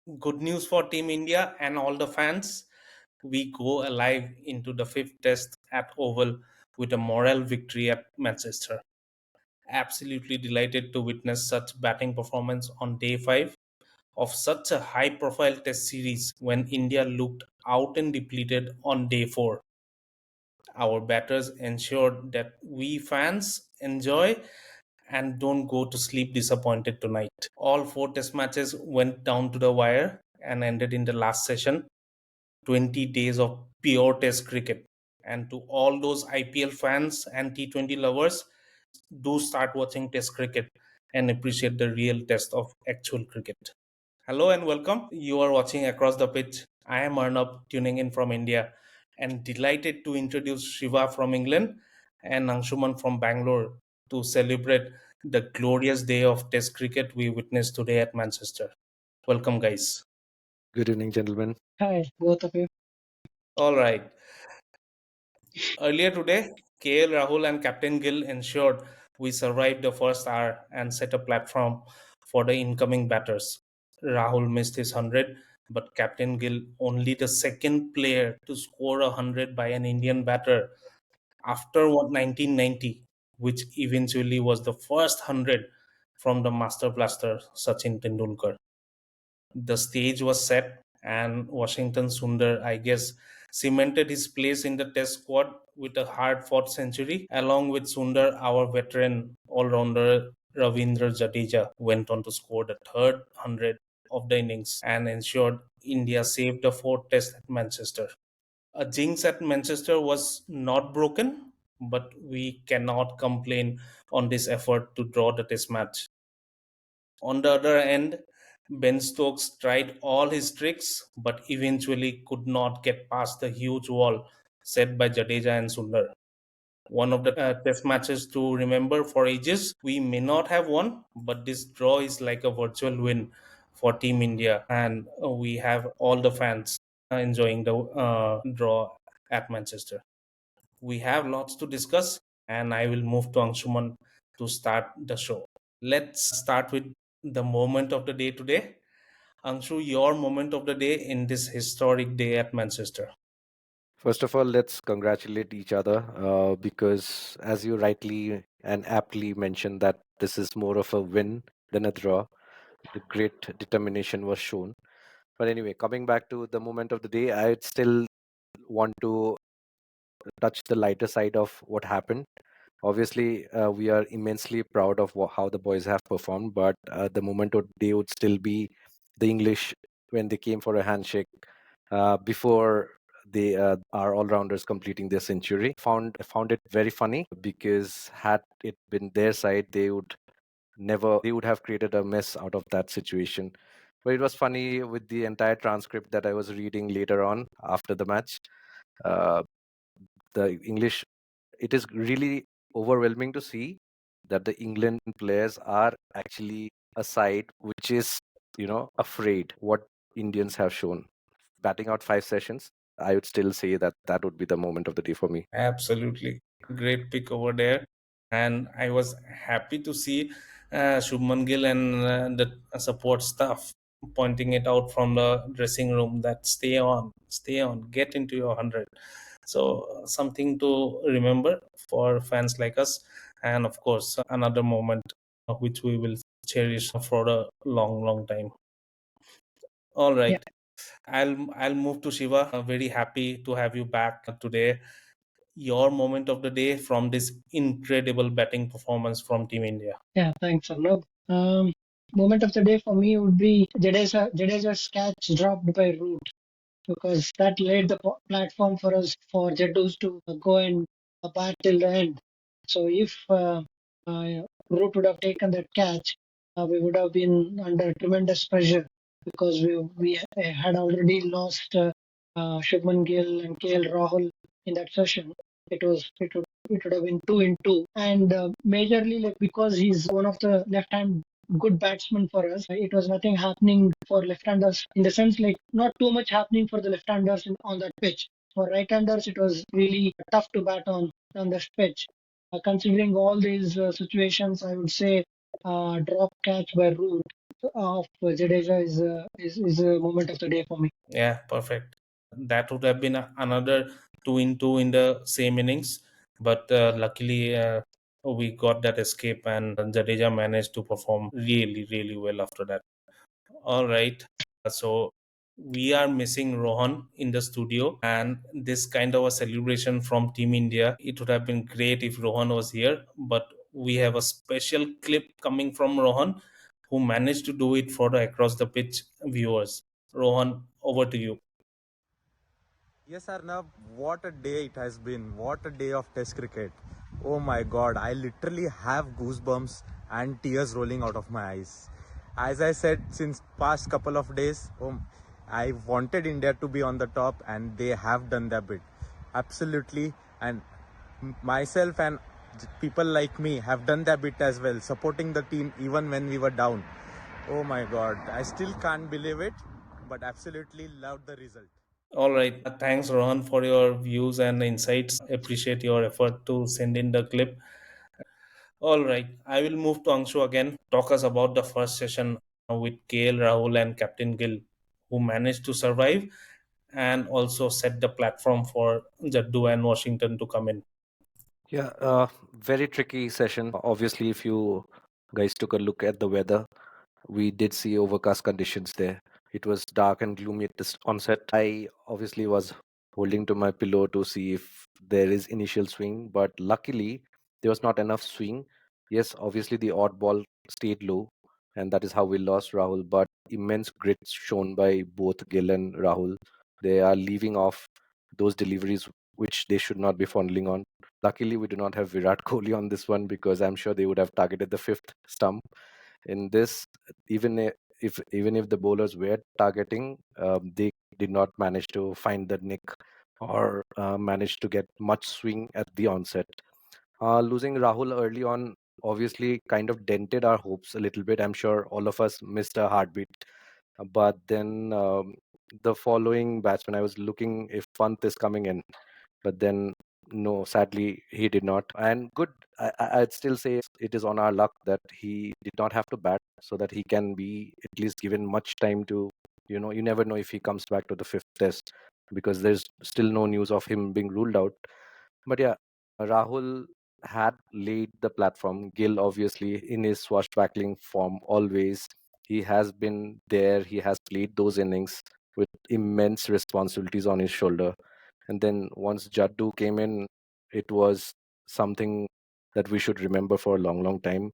Good news for Team India and all the fans. We go alive into the fifth test at Oval with a moral victory at Manchester. Absolutely delighted to witness such batting performance on day 5 of such a high profile test series when India looked out and depleted on day 4. Our batters ensured that we fans enjoy and don't go to sleep disappointed tonight. All 4 test matches went down to the wire and ended in the last session. 20 days of pure test cricket. And to all those IPL fans and T20 lovers, do start watching test cricket and appreciate the real test of actual cricket. Hello and welcome. You are watching Across the Pitch. I am Arnab, tuning in from India, and delighted to introduce Shiva from England and Anshuman from Bangalore to celebrate the glorious day of Test cricket we witnessed today at Manchester. Welcome, guys. Good evening, gentlemen. Hi, both of you. All right. Earlier today, KL Rahul and Captain Gill ensured we survived the first hour and set a platform for the incoming batters. Rahul missed his 100, but Captain Gill, only the second player to score 100 by an Indian batter after 1990, which eventually was the first 100 from the master blaster Sachin Tendulkar. The stage was set, and Washington Sundar, I guess, cemented his place in the Test squad with a hard-fought century. Along with Sundar, our veteran all-rounder Ravindra Jadeja went on to score the third 100 of the innings and ensured India saved the fourth Test at Manchester. A jinx at Manchester was not broken, but we cannot complain on this effort to draw the Test match. On the other end, Ben Stokes tried all his tricks but eventually could not get past the huge wall set by Jadeja and Sundar. One of the test matches to remember for ages. We may not have won, but this draw is like a virtual win for Team India, and we have all the fans enjoying the draw at Manchester. We have lots to discuss, and I will move to Anshuman to start the show. Let's start with the moment of the day today. Anshu, your moment of the day in this historic day at Manchester. First of all, let's congratulate each other because, as you rightly and aptly mentioned, that this is more of a win than a draw. The great determination was shown. But anyway, coming back to the moment of the day, I still want to touch the lighter side of what happened. Obviously, we are immensely proud of how the boys have performed, but the moment of the day would still be the English when they came for a handshake before they are all-rounders completing their century. Found it very funny because had it been their side, they would have created a mess out of that situation. But it was funny with the entire transcript that I was reading later on after the match. Uh, the English, it is really overwhelming to see that the England players are actually a side which is, afraid what Indians have shown. Batting out 5 sessions, I would still say that that would be the moment of the day for me. Absolutely. Great pick over there. And I was happy to see Shubman Gill and the support staff pointing it out from the dressing room that stay on, get into your 100. So, something to remember for fans like us. And of course, another moment which we will cherish for a long, long time. All Yeah, right. I'll move to Shiva. Very happy to have you back today. Your moment of the day from this incredible batting performance from Team India. yeah, thanks, Arnav. Moment of the day for me would be Jadeja's catch dropped by Root because that laid the platform for us for Jaddus to go and bat till the end. So if Root would have taken that catch, we would have been under tremendous pressure because we had already lost Shubman Gill and KL Rahul in that session. It would have been 2-2, and majorly like because he's one of the left-hand good batsmen for us. It was nothing happening for left-handers in the sense like not too much happening for the left-handers on that pitch. For right-handers, it was really tough to bat on this pitch. Considering all these situations, I would say drop catch by Root. of Jadeja is a moment of the day for me. Yeah, perfect. That would have been another 2 in 2 in the same innings, but luckily we got that escape, and Jadeja managed to perform really, really well after that. All right. So we are missing Rohan in the studio, and this kind of a celebration from Team India. It would have been great if Rohan was here, but we have a special clip coming from Rohan, who managed to do it for the across the pitch viewers. Rohan, over to you. Yes, Arnab, what a day it has been. What a day of Test cricket. Oh my god, I literally have goosebumps and tears rolling out of my eyes. As I said since past couple of days, I wanted India to be on the top and they have done their bit. Absolutely. And myself and people like me have done their bit as well, supporting the team even when we were down. Oh my god, I still can't believe it, but absolutely loved the result. All right. Thanks, Rohan, for your views and insights. Appreciate your effort to send in the clip. All right. I will move to Angshu again. Talk us about the first session with KL Rahul and Captain Gill, who managed to survive and also set the platform for Jaddu and Washington to come in. Yeah, very tricky session. Obviously, if you guys took a look at the weather, we did see overcast conditions there. It was dark and gloomy at the onset. I obviously was holding to my pillow to see if there is initial swing, but luckily there was not enough swing. Yes, obviously the odd ball stayed low, and that is how we lost Rahul. But immense grit shown by both Gill and Rahul. They are leaving off those deliveries which they should not be fondling on. Luckily, we do not have Virat Kohli on this one because I'm sure they would have targeted the fifth stump. In this, even if the bowlers were targeting, they did not manage to find the nick or manage to get much swing at the onset. Losing Rahul early on obviously kind of dented our hopes a little bit. I'm sure all of us missed a heartbeat. But then the following batsman, I was looking if Pant is coming in, but then no, sadly he did not. And good, I'd still say it is on our luck that he did not have to bat, so that he can be at least given much time to, you never know if he comes back to the fifth test, because there's still no news of him being ruled out. But yeah, Rahul had laid the platform. Gill, obviously, in his swashbuckling form, always he has been there. He has played those innings with immense responsibilities on his shoulder. And then once Jaddu came in, it was something that we should remember for a long, long time.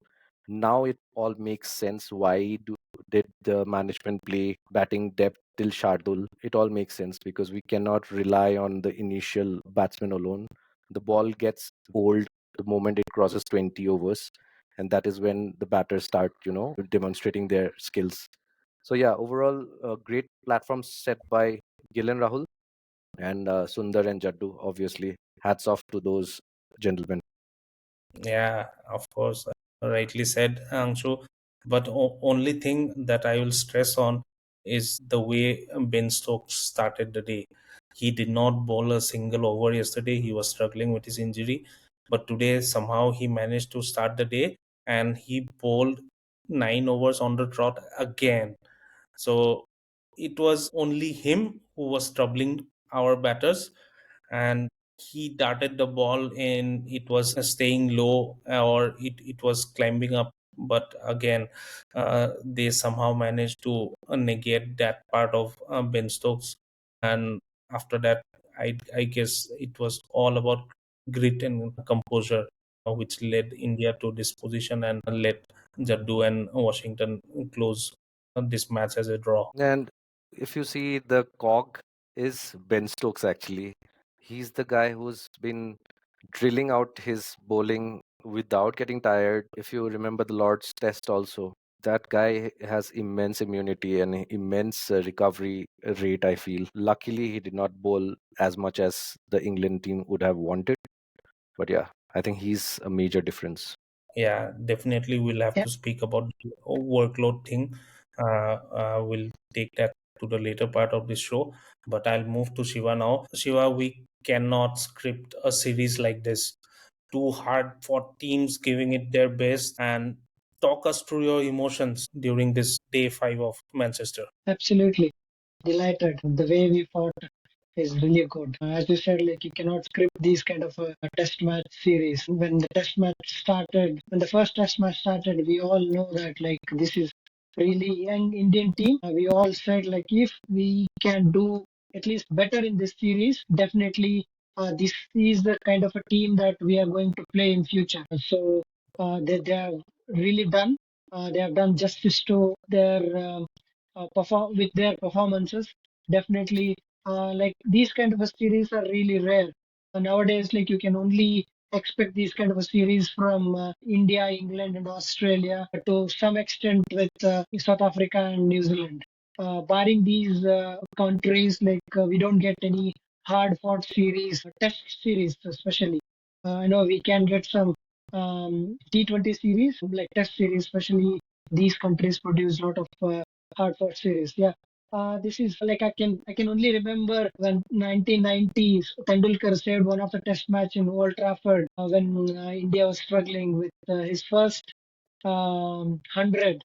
Now it all makes sense. Did the management play batting depth till Shardul? It all makes sense because we cannot rely on the initial batsman alone. The ball gets old the moment it crosses 20 overs, and that is when the batters start, demonstrating their skills. So yeah, overall, a great platform set by Gill and Rahul, and Sundar and Jaddu. Obviously, hats off to those gentlemen. Yeah, of course, rightly said, Angshu. But only thing that I will stress on is the way Ben Stokes started the day. He did not bowl a single over yesterday. He was struggling with his injury, but today somehow he managed to start the day, and he bowled 9 overs on the trot again. So it was only him who was troubling our batters, and he darted the ball and it was staying low, or it was climbing up. But again, they somehow managed to negate that part of Ben Stokes. And after that, I guess it was all about grit and composure, which led India to this position and let Jaddu and Washington close this match as a draw. And if you see, the cog is Ben Stokes actually. He's the guy who's been drilling out his bowling without getting tired. If you remember the Lord's Test also, that guy has immense immunity and immense recovery rate, I feel. Luckily, he did not bowl as much as the England team would have wanted. But yeah, I think he's a major difference. Yeah, definitely we'll have Yeah, to speak about the workload thing. We'll take that to the later part of this show, but I'll move to Shiva now. Shiva, we cannot script a series like this. Too hard for teams giving it their best, and talk us through your emotions during this day 5 of Manchester. Absolutely delighted. The way we fought is really good. As you said, like you cannot script these kind of a test match series. When the first test match started, we all know that like this is really young Indian team. We all said like if we can do at least better in this series, definitely this is the kind of a team that we are going to play in future. So they have really done. They have done justice to their perform with their performances. Definitely, like these kind of a series are really rare. Nowadays, like you can only expect these kind of a series from India, England, and Australia to some extent with South Africa and New Zealand. Barring these countries, like we don't get any hard fought series, test series especially. I know we can get some T20 series, like test series, especially these countries produce a lot of hard fought series. Yeah. This is like I can only remember when 1990s Tendulkar saved one of the test match in Old Trafford when India was struggling with his first 100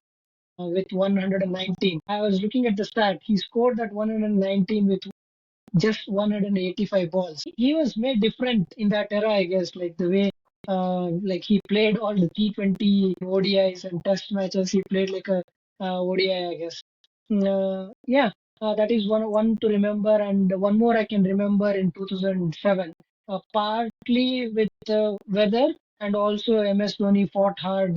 with 119. I was looking at the stat. He scored that 119 with just 185 balls. He was made different in that era, I guess, like the way like he played all the T20 ODIs and test matches. He played like a ODI, I guess. Yeah, that is one to remember, and one more I can remember in 2007. Partly with weather, and also MS Dhoni fought hard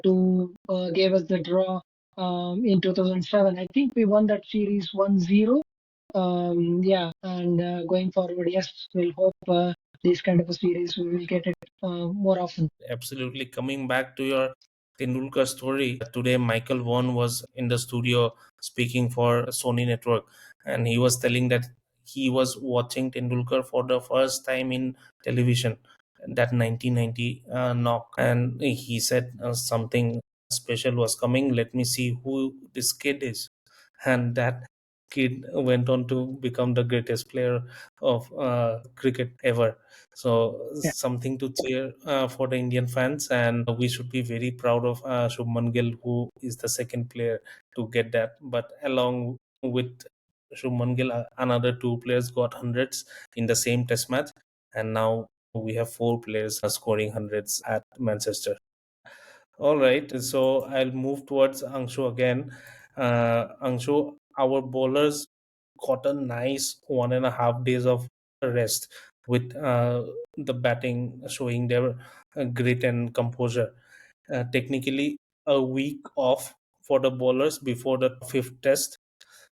to give us the draw in 2007. I think we won that series 1-0. Yeah, and going forward, yes, we'll hope this kind of a series we will get it more often. Absolutely. Coming back to your Tendulkar story, today Michael Vaughan was in the studio speaking for Sony Network, and he was telling that he was watching Tendulkar for the first time in television, that 1990 knock, and he said something special was coming. Let me see who this kid is, and that kid went on to become the greatest player of cricket ever. So Yeah. something to cheer for the Indian fans, and we should be very proud of Shubman Gill, who is the second player to get that. But along with Shubman Gill, another two players got hundreds in the same Test match, and now we have four players scoring hundreds at Manchester. All right, so I'll move towards Angshu again. Angshu, our bowlers got a nice 1.5 days of rest with the batting showing their grit and composure. Technically, a week off for the bowlers before the fifth test.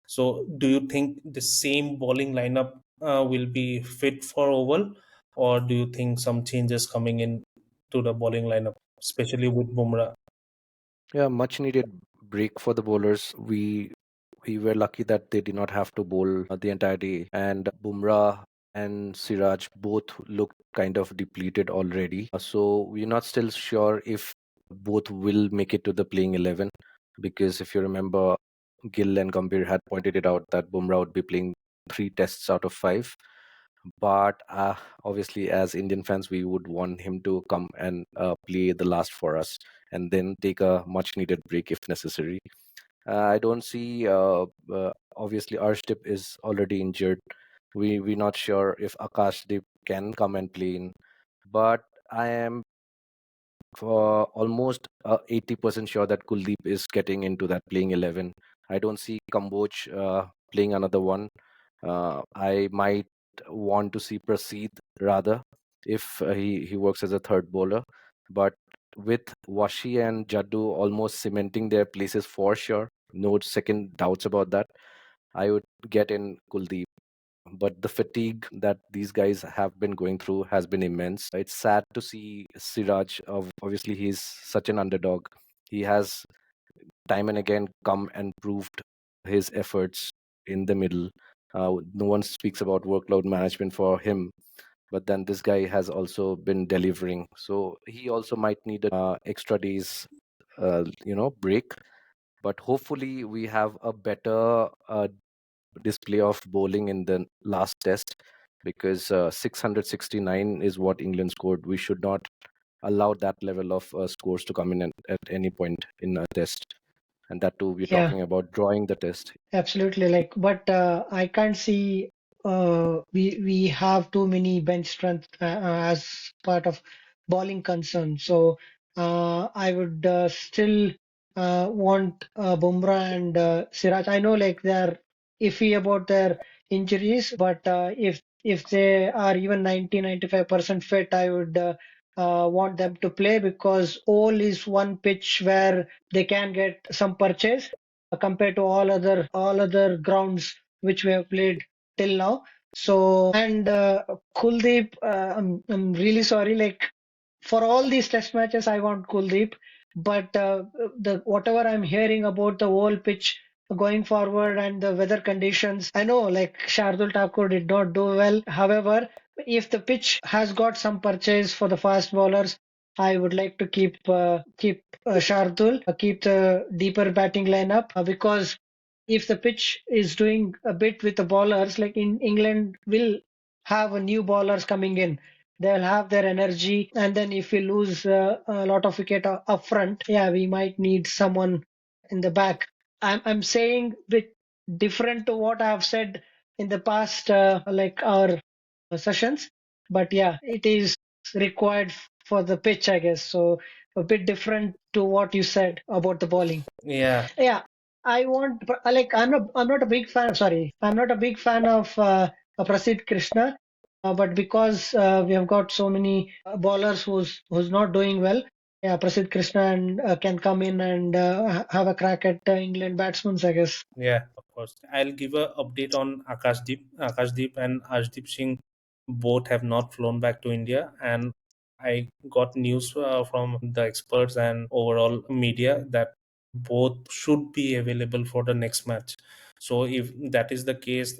So, do you think the same bowling lineup will be fit for Oval, or do you think some changes coming in to the bowling lineup, especially with Bumrah? Yeah, much needed break for the bowlers. We were lucky that they did not have to bowl the entire day, and Bumrah and Siraj both looked kind of depleted already. So we're not still sure if both will make it to the playing 11, because if you remember, Gill and Gambhir had pointed it out that Bumrah would be playing 3 tests out of 5. But obviously, as Indian fans, we would want him to come and play the last for us, and then take a much needed break if necessary. I don't see. Obviously, Arshdeep is already injured. We're not sure if Akashdeep can come and play in, but I am for almost 80% sure that Kuldeep is getting into that playing 11. I don't see Kamboj playing another one. I might want to see Praseed rather, if he works as a third bowler. But with Washi and Jaddu almost cementing their places for sure, no second doubts about that, I would get in Kuldeep. But the fatigue that these guys have been going through has been immense. It's sad to see Siraj. Obviously, he's such an underdog. He has time and again come and proved his efforts in the middle. No one speaks about workload management for him, but then this guy has also been delivering. So he also might need extra days, break. But hopefully, we have a better display of bowling in the last test, because 669 is what England scored. We should not allow that level of scores to come in at any point in a test. And that too, we're Yeah, talking about drawing the test. absolutely. Like, but I can't see we have too many bench strength as part of bowling concern. So I would still want Bumrah and Siraj. I know like they're iffy about their injuries, but if they are even 90-95% fit, I would want them to play because all is one pitch where they can get some purchase compared to all other grounds which we have played till now. So and Kuldeep, I'm really sorry. Like for all these test matches, I want Kuldeep, but the whatever I'm hearing about the whole pitch going forward and the weather conditions, I know like Shardul Thakur did not do well. However, if the pitch has got some purchase for the fast bowlers, I would like to keep Shardul, keep the deeper batting lineup because if the pitch is doing a bit with the bowlers, like in England will have a new bowlers coming in. They'll have their energy, and then if we lose a lot of wicket up front, yeah, we might need someone in the back. I'm saying bit different to what I have said in the past, like our sessions, but yeah, it is required for the pitch, I guess. So a bit different to what you said about the bowling. Yeah, Yeah, I want but, like I'm not a big fan. Sorry, I'm not a big fan of Prasidh Krishna, but because we have got so many bowlers who's not doing well, yeah, Prasidh Krishna and can come in and have a crack at England batsmen, I guess. yeah, of course. I'll give a update on Akashdeep. Akashdeep and Arshdeep Singh both have not flown back to India, and I got news from the experts and overall media that both should be available for the next match. So if that is the case,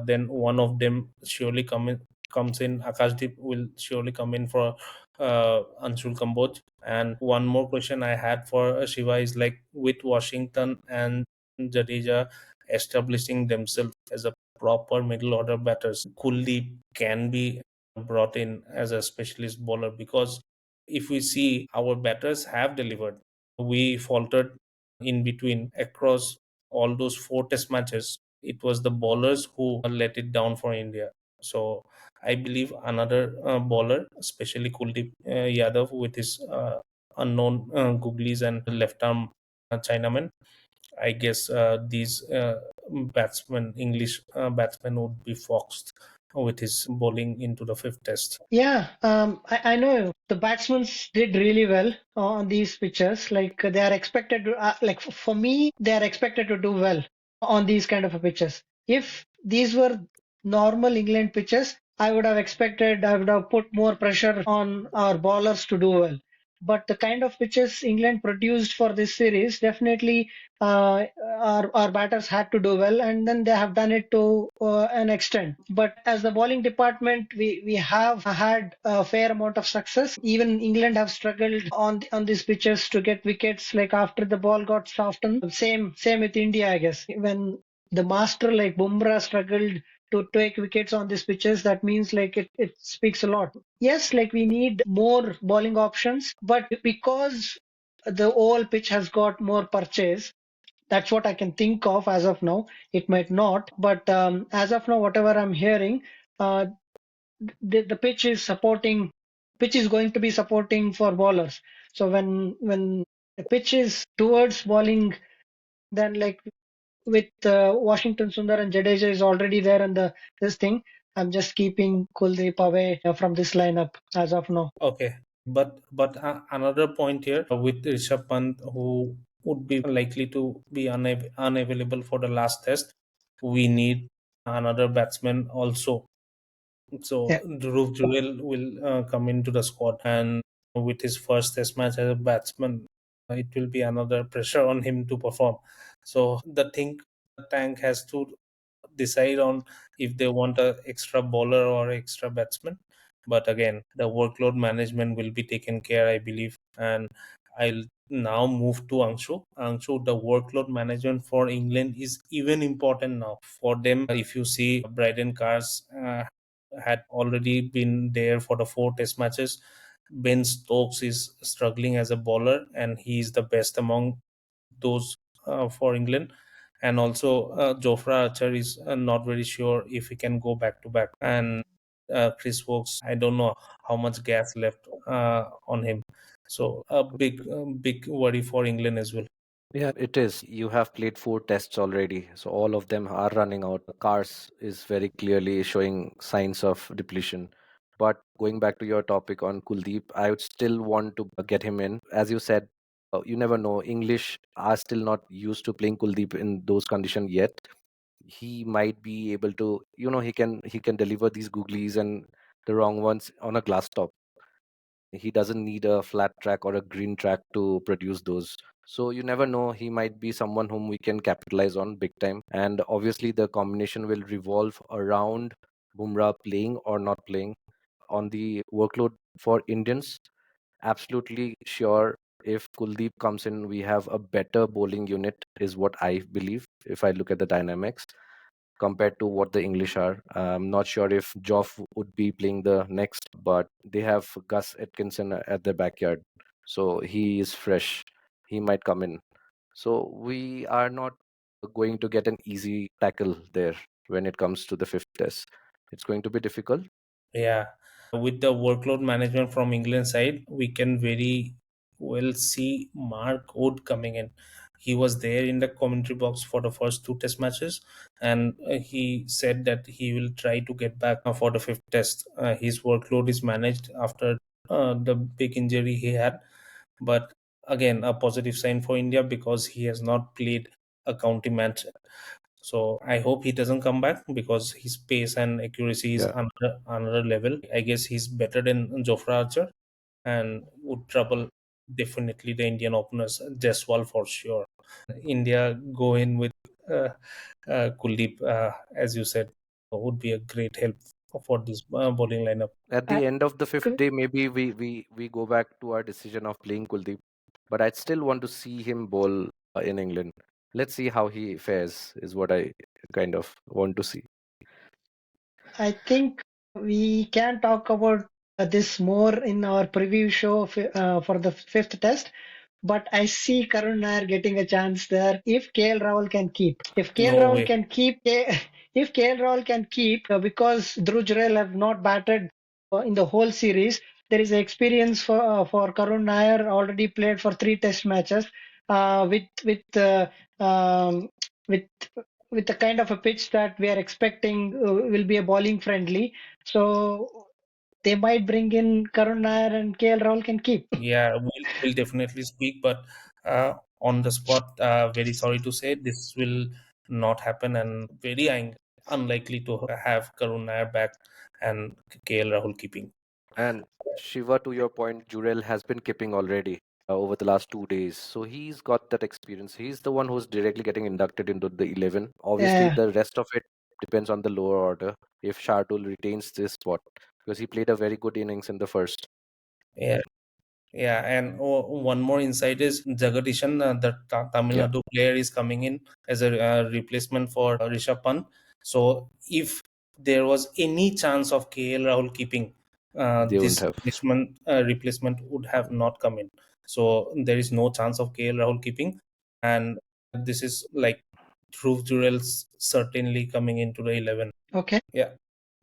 then one of them surely comes in. Akashdeep will surely come in for Anshul Kamboj. And one more question I had for Shiva is like with Washington and Jadeja establishing themselves as a proper middle order batters, Kuldeep can be brought in as a specialist bowler because if we see our batters have delivered, we faltered in between across all those four test matches. It was the bowlers who let it down for India. So I believe another bowler, especially Kuldeep Yadav with his unknown googlies and left arm Chinaman, I guess these English batsmen would be foxed with his bowling into the fifth test. Yeah, I know the batsmen did really well on these pitches. Like they are expected to, like for me, they are expected to do well on these kind of pitches. If these were normal England pitches, I would have put more pressure on our bowlers to do well. But the kind of pitches England produced for this series, definitely our batters had to do well, and then they have done it to an extent. But as the bowling department, we have had a fair amount of success. Even England have struggled on these pitches to get wickets. Like after the ball got softened, same with India, I guess. When the master like Bumrah struggled to take wickets on these pitches, that means like it speaks a lot. Yes, like we need more bowling options, but because the whole pitch has got more purchase, that's what I can think of as of now. It might not, but as of now, whatever I'm hearing, uh, the pitch is going to be supporting for bowlers. So when the pitch is towards bowling, then like with Washington Sundar and Jadeja is already there and this thing. I'm just keeping Kuldeep away from this lineup as of now. Okay, but another point here with Rishabh Pant, who would be likely to be unavailable for the last test, we need another batsman also. So Yeah. Dhruv Jurel will come into the squad, and with his first test match as a batsman, it will be another pressure on him to perform. So the tank has to decide on if they want a extra bowler or extra batsman. But again, the workload management will be taken care, I believe. And I'll now move to Anshu. Anshu, the workload management for England is even important now for them. If you see, Bryden Cars had already been there for the four test matches. Ben Stokes is struggling as a bowler, and he is the best among those for England. And also, Jofra Archer is not very sure if he can go back to back. And Chris Wokes, I don't know how much gas left on him. So a big worry for England as well. Yeah, it is. You have played 4 tests already, so all of them are running out. Cars is very clearly showing signs of depletion. But going back to your topic on Kuldeep, I would still want to get him in. As you said, you never know. English are still not used to playing Kuldeep in those conditions yet. He might be able to, he can deliver these googlies and the wrong ones on a glass top. He doesn't need a flat track or a green track to produce those. So you never know, he might be someone whom we can capitalize on big time. And obviously the combination will revolve around Bumrah playing or not playing. On the workload for Indians, absolutely sure, if Kuldeep comes in, we have a better bowling unit, is what I believe if I look at the dynamics compared to what the English are. I'm not sure if Joff would be playing the next, but they have Gus Atkinson at the backyard. So he is fresh. He might come in. So we are not going to get an easy tackle there when it comes to the fifth test. It's going to be difficult. Yeah, with the workload management from England side, we can very well see Mark Wood coming in. He was there in the commentary box for the first 2 test matches, and he said that he will try to get back for the fifth test. His workload is managed after the big injury he had, but again, a positive sign for India because he has not played a county match. So I hope he doesn't come back because his pace and accuracy is Yeah. another level. I guess he's better than Jofra Archer and would trouble definitely the Indian openers, Jaiswal for sure. India go in with uh, Kuldeep, as you said, would be a great help for this bowling lineup. At I, the end of the fifth day, maybe we go back to our decision of playing Kuldeep, but I'd still want to see him bowl in England. Let's see how he fares, is what I kind of want to see. I think we can talk about this more in our preview show for the fifth test. But I see Karun Nair getting a chance there if KL Rahul can keep. If KL No Rahul way. can keep, if KL Rahul can keep, because Dhruv Jurel have not batted in the whole series, there is experience for Karun Nair. Already played for 3 test matches uh, um, with with the kind of a pitch that we are expecting will be a bowling friendly. So they might bring in Karun Nair and KL Rahul can keep. Yeah, we'll definitely speak, but on the spot, very sorry to say this will not happen, and very unlikely to have Karun Nair back and KL Rahul keeping. And Shiva, to your point, Jurel has been keeping already over the last 2 days. So he's got that experience. He's the one who's directly getting inducted into the 11. Obviously, Yeah. the rest of it depends on the lower order if Shardul retains this spot because he played a very good innings in the first. Yeah. Yeah, and one more insight is Jagadishan, the Tamil Yeah, Nadu player, is coming in as a replacement for Rishabh Pant. So, if there was any chance of KL Rahul keeping, they won't this have. replacement would have not come in. So, there is no chance of KL Rahul keeping, and this is like Dhruv Jurel's certainly coming into the 11. Okay. Yeah.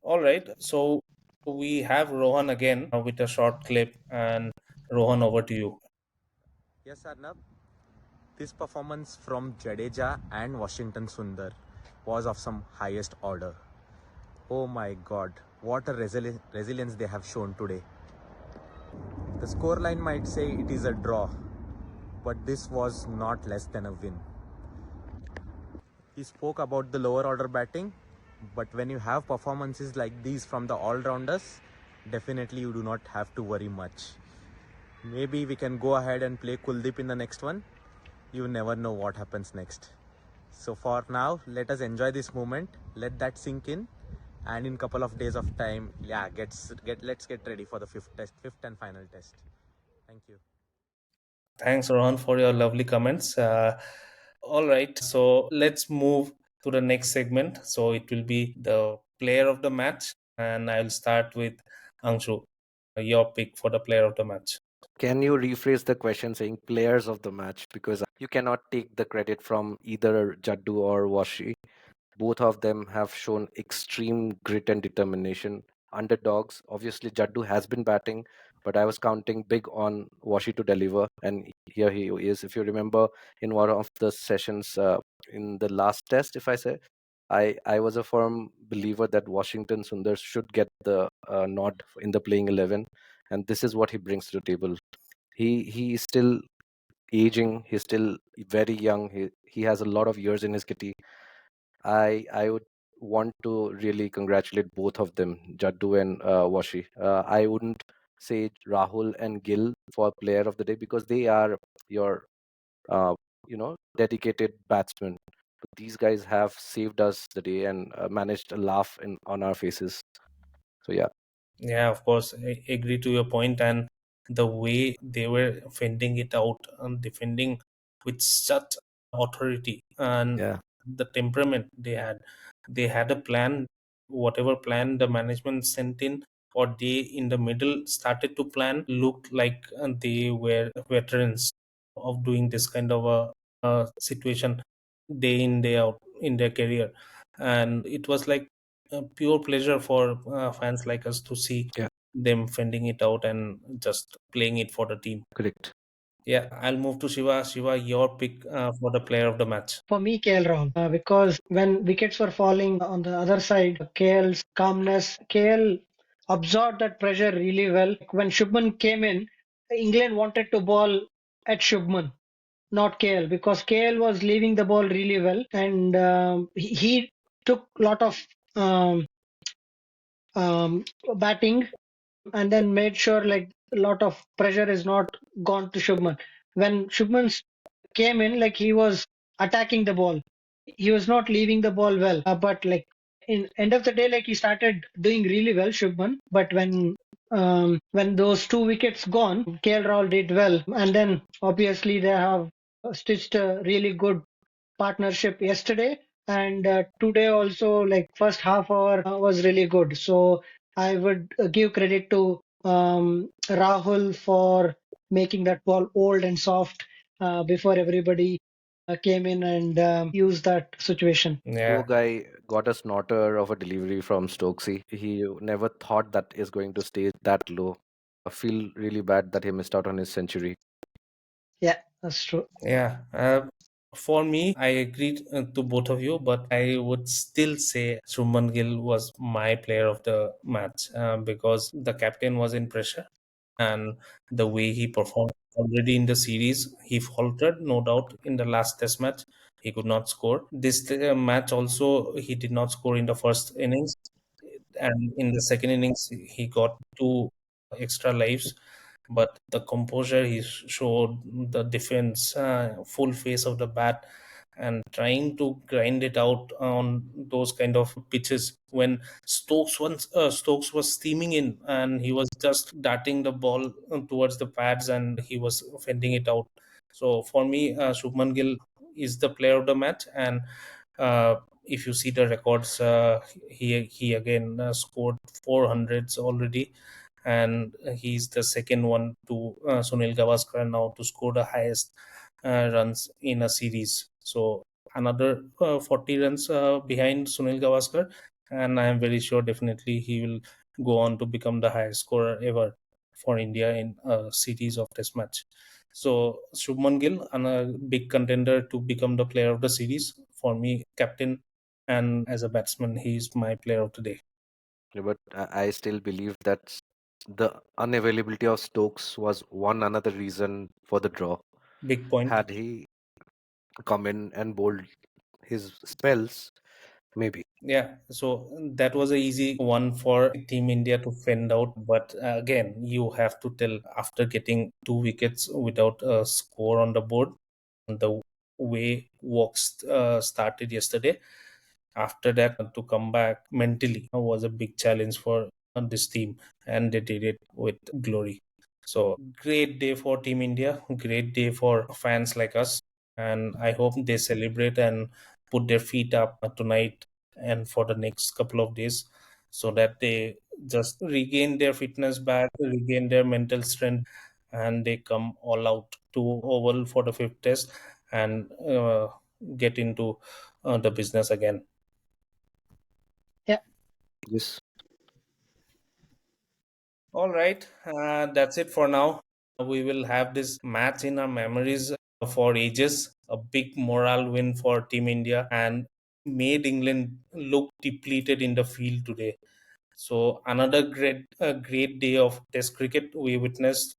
All right. So we have Rohan again with a short clip, and Rohan, over to you. Yes, Arnab. This performance from Jadeja and Washington Sundar was of some highest order. Oh my god, what a resilience they have shown today. The scoreline might say it is a draw, but this was not less than a win. He spoke about the lower order batting, but when you have performances like these from the all-rounders, definitely you do not have to worry much. Maybe we can go ahead and play Kuldeep in the next one. You never know what happens next. So for now, let us enjoy this moment. Let that sink in, and in couple of days of time, yeah, let's get ready for the fifth and final test. Thank you. Thanks, Rohan, for your lovely comments. All right. So let's move to the next segment. So it will be the player of the match, and I'll start with Angshu. your pick for the player of the match. Can you rephrase the question saying players of the match? Because you cannot take the credit from either Jaddu or Washi. Both of them have shown extreme grit and determination. Underdogs. Obviously, Jaddu has been batting, but I was counting big on Washi to deliver, and here he is. If you remember, in one of the sessions in the last test, if I say, I was a firm believer that Washington Sundar should get the nod in the playing 11, and this is what he brings to the table. He is still aging. He's still very young. He has a lot of years in his kitty. I would want to really congratulate both of them, Jaddu and Washi. I wouldn't say Rahul and Gill for player of the day because they are your uh, dedicated batsmen. But these guys have saved us the day and managed a laugh on our faces. So yeah, Yeah, of course, I agree to your point, and the way they were fending it out and defending with such authority and yeah, the temperament they had a plan. Whatever plan the management sent in, or they in the middle started to plan, looked like they were veterans of doing this kind of a situation day in day out in their career, and it was like a pure pleasure for fans like us to see yeah, them fending it out and just playing it for the team. correct. Yeah, I'll move to Shiva. Shiva, your pick for the player of the match. For me, KL Rahul, because when wickets were falling on the other side, KL's calmness, KL absorbed that pressure really well. When Shubman came in, England wanted to bowl at Shubman, not KL, because KL was leaving the ball really well, and he took a lot of um, batting and then made sure like a lot of pressure is not gone to Shubman. When Shubman came in, like he was attacking the ball. He was not leaving the ball well. But like in end of the day, like he started doing really well, Shubman. But when those two wickets gone, KL Rahul did well. And then obviously they have stitched a really good partnership yesterday, and today also like first half hour was really good. So I would give credit to Rahul for making that ball old and soft before everybody came in and used that situation. Poor Yeah, guy got a snorter of a delivery from Stokesy. He never thought that is going to stay that low. I feel really bad that he missed out on his century. Yeah, that's true. yeah. For me, I agreed to both of you, but I would still say Shubman Gill was my player of the match because the captain was in pressure, and the way he performed already in the series, he faltered, no doubt, in the last test match. He could not score. This match also, he did not score in the first innings, and in the second innings, he got two extra lives. But the composure he showed, the defense, full face of the bat, and trying to grind it out on those kind of pitches when Stokes was steaming in and he was just darting the ball towards the pads and he was fending it out. So for me, Shubman Gill is the player of the match, and uh, if you see the records, he again scored 400s already, and he's the second one to Sunil Gavaskar now to score the highest runs in a series. So another 40 runs behind Sunil Gavaskar, and I am very sure definitely he will go on to become the highest scorer ever for India in a series of Test match. So Shubman Gill, and a big contender to become the player of the series for me, captain, and as a batsman, he is my player of the day. Yeah, but I still believe that the unavailability of Stokes was one another reason for the draw. Big point. Had he come in and bowled his spells, maybe. Yeah, so that was a easy one for Team India to fend out. But again, you have to tell after getting two wickets without a score on the board, the way walks started yesterday. After that, to come back mentally was a big challenge for this team, and they did it with glory. So, great day for Team India, great day for fans like us, and I hope they celebrate and put their feet up tonight and for the next couple of days so that they just regain their fitness back, regain their mental strength, and they come all out to Oval for the fifth test and get into the business again. Yeah. Yes. All right, that's it for now. We will have this match in our memories for ages. A big morale win for Team India and made England look depleted in the field today. So another great day of Test cricket we witnessed.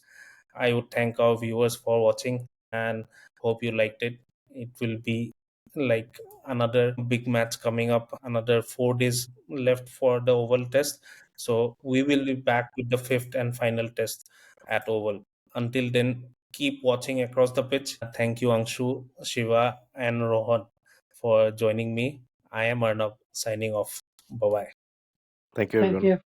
I would thank our viewers for watching and hope you liked it. It will be like another big match coming up, another 4 days left for the Oval Test. So we will be back with the fifth and final test at Oval. Until then, keep watching across the pitch. Thank you, Anshu, Shiva, and Rohan for joining me. I am Arnab signing off. Bye bye. Thank you, Thank everyone. you.